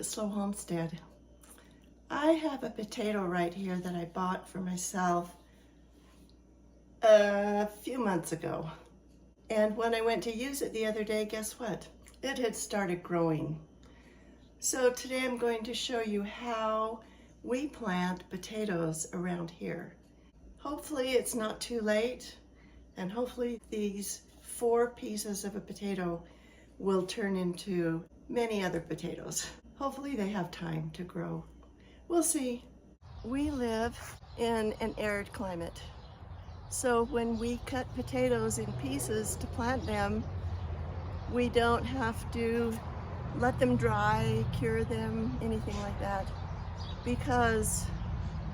Slow Homestead. I have a potato right here that I bought for myself a few months ago. And when I went to use it the other day, guess what? It had started growing. So today I'm going to show you how we plant potatoes around here. Hopefully it's not too late, and hopefully these 4 pieces of a potato will turn into many other potatoes. Hopefully they have time to grow. We'll see. We live in an arid climate. So when we cut potatoes in pieces to plant them, we don't have to let them dry, cure them, anything like that, because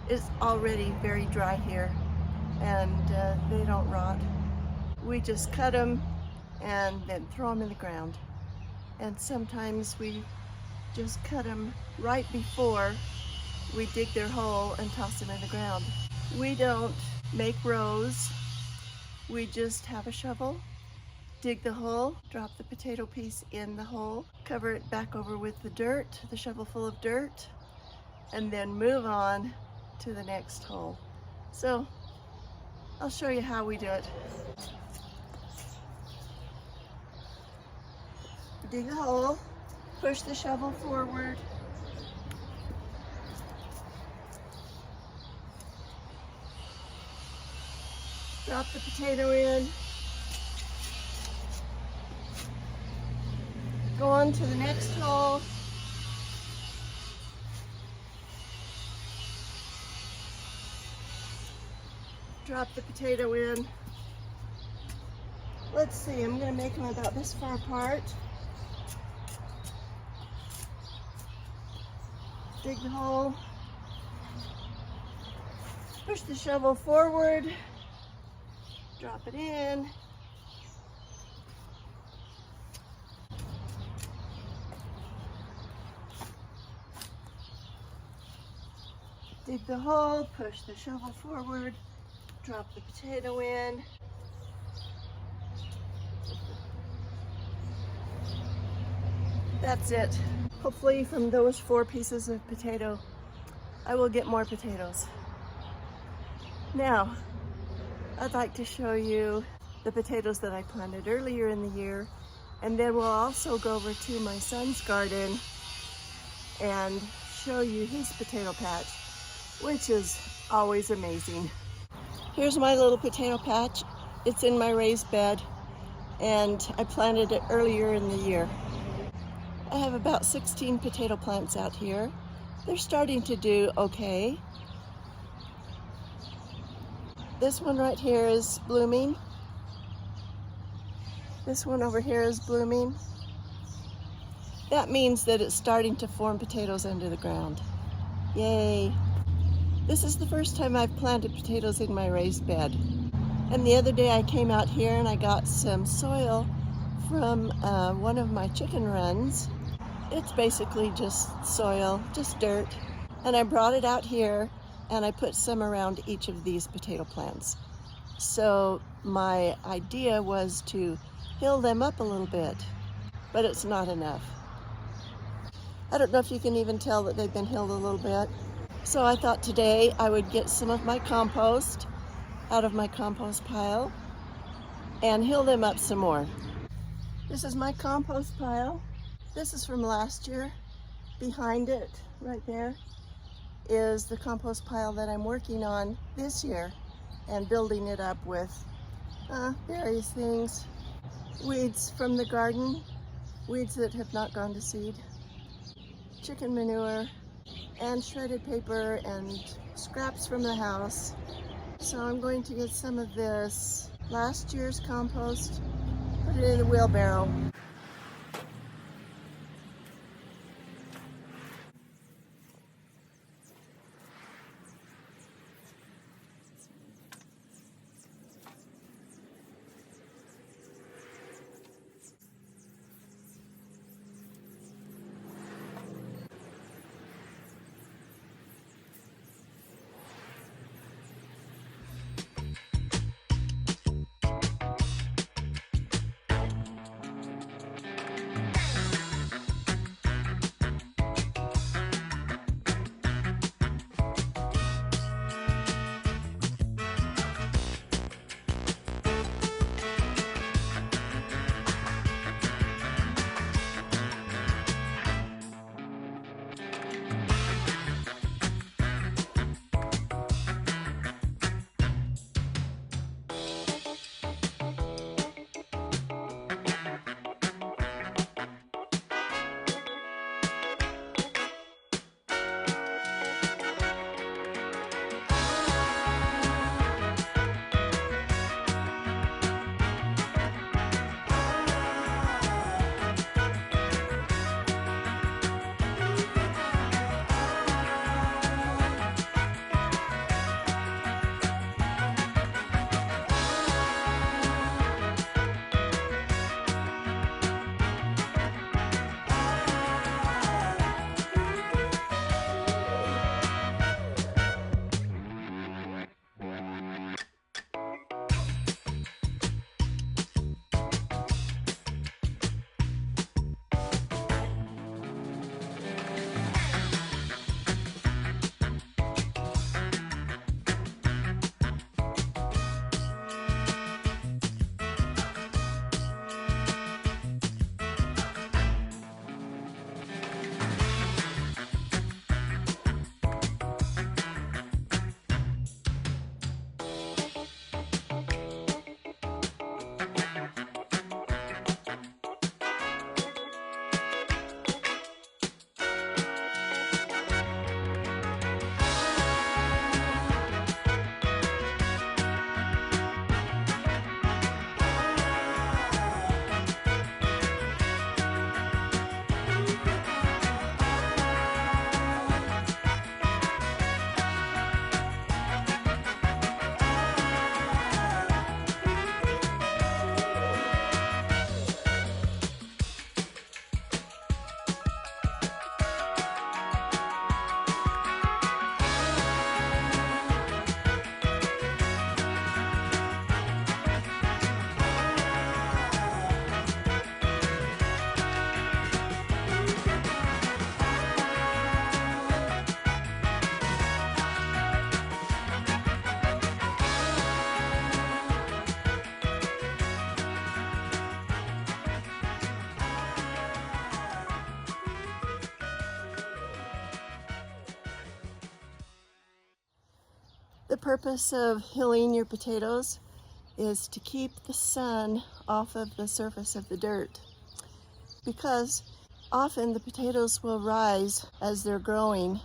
it's already very dry here and they don't rot. We just cut them and then throw them in the ground. And sometimes we just cut them right before we dig their hole and toss them in the ground. We don't make rows. We just have a shovel, dig the hole, drop the potato piece in the hole, cover it back over with the dirt, the shovel full of dirt, and then move on to the next hole. So I'll show you how we do it. Dig a hole, push the shovel forward, drop the potato in, go on to the next hole, drop the potato in. Let's see, I'm going to make them about this far apart. Dig the hole, push the shovel forward, drop it in, dig the hole, push the shovel forward, drop the potato in, that's it. Hopefully from those 4 pieces of potato, I will get more potatoes. Now, I'd like to show you the potatoes that I planted earlier in the year, and then we'll also go over to my son's garden and show you his potato patch, which is always amazing. Here's my little potato patch. It's in my raised bed, and I planted it earlier in the year. I have about 16 potato plants out here. They're starting to do okay. This one right here is blooming. This one over here is blooming. That means that it's starting to form potatoes under the ground. Yay! This is the first time I've planted potatoes in my raised bed. And the other day I came out here and I got some soil from one of my chicken runs. It's basically just soil, just dirt. And I brought it out here and I put some around each of these potato plants. So my idea was to hill them up a little bit, but it's not enough. I don't know if you can even tell that they've been hilled a little bit. So I thought today I would get some of my compost out of my compost pile and hill them up some more. This is my compost pile. This is from last year. Behind it, right there, is the compost pile that I'm working on this year and building it up with various things. Weeds from the garden, weeds that have not gone to seed, chicken manure, and shredded paper and scraps from the house. So I'm going to get some of this last year's compost, put it in the wheelbarrow. The purpose of hilling your potatoes is to keep the sun off of the surface of the dirt, because often the potatoes will rise as they're growing.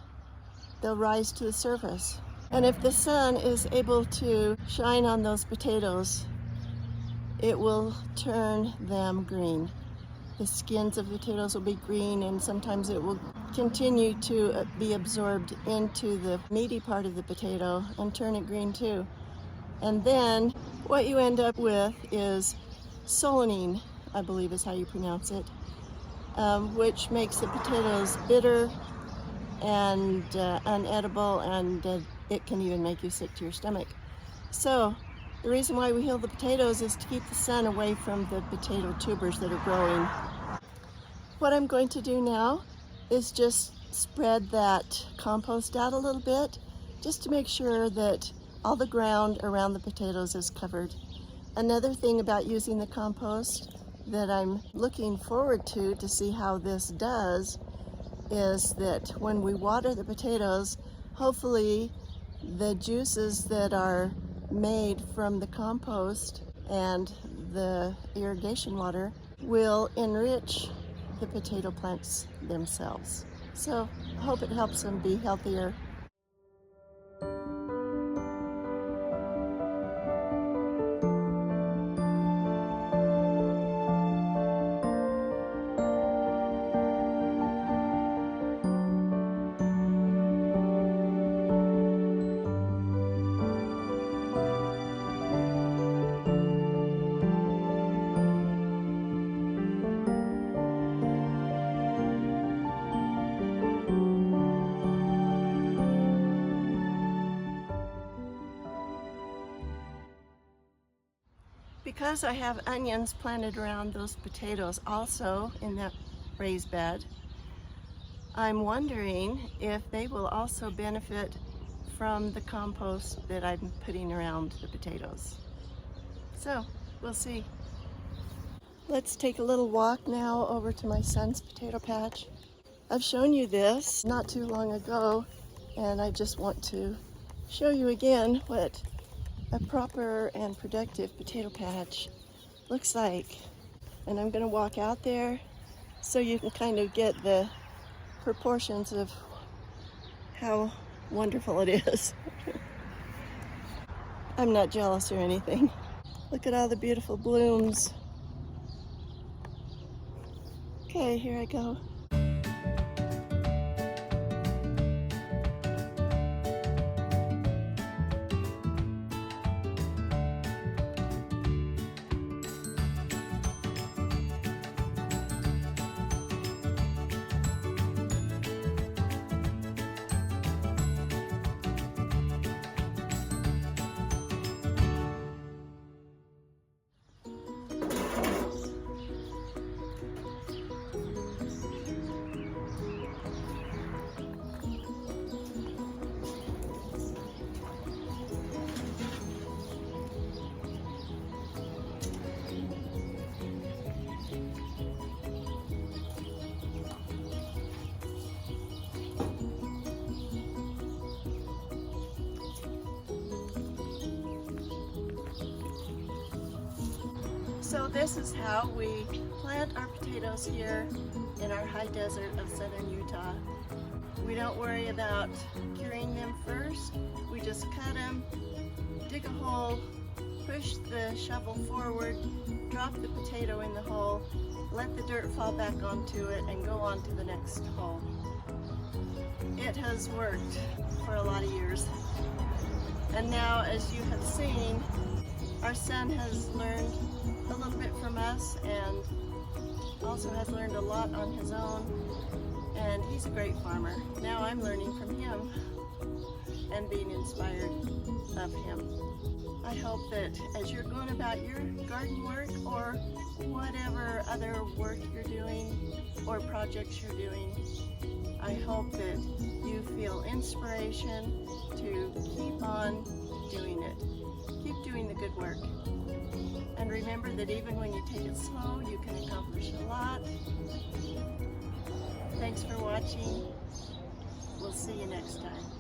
They'll rise to the surface. And if the sun is able to shine on those potatoes, it will turn them green. The skins of potatoes will be green, and sometimes it will continue to be absorbed into the meaty part of the potato and turn it green too. And then what you end up with is solanine, I believe is how you pronounce it, which makes the potatoes bitter and unedible, and it can even make you sick to your stomach. So the reason why we hill the potatoes is to keep the sun away from the potato tubers that are growing. What I'm going to do now is just spread that compost out a little bit, just to make sure that all the ground around the potatoes is covered. Another thing about using the compost that I'm looking forward to see how this does, is that when we water the potatoes, hopefully the juices that are made from the compost and the irrigation water will enrich the potato plants themselves. So I hope it helps them be healthier. Because I have onions planted around those potatoes also in that raised bed, I'm wondering if they will also benefit from the compost that I'm putting around the potatoes. So we'll see. Let's take a little walk now over to my son's potato patch. I've shown you this not too long ago, and I just want to show you again what a proper and productive potato patch looks like. And I'm going to walk out there so you can kind of get the proportions of how wonderful it is. I'm not jealous or anything. Look at all the beautiful blooms. Okay, here I go. So this is how we plant our potatoes here in our high desert of southern Utah. We don't worry about curing them first. We just cut them, dig a hole, push the shovel forward, drop the potato in the hole, let the dirt fall back onto it, and go on to the next hole. It has worked for a lot of years. And now, as you have seen, our son has learned a little bit from us and also has learned a lot on his own, and he's a great farmer. Now I'm learning from him and being inspired of him. I hope that as you're going about your garden work or whatever other work you're doing or projects you're doing, I hope that you feel inspiration to keep on doing it. Keep doing the good work. And remember that even when you take it slow, you can accomplish a lot. Thanks for watching. We'll see you next time.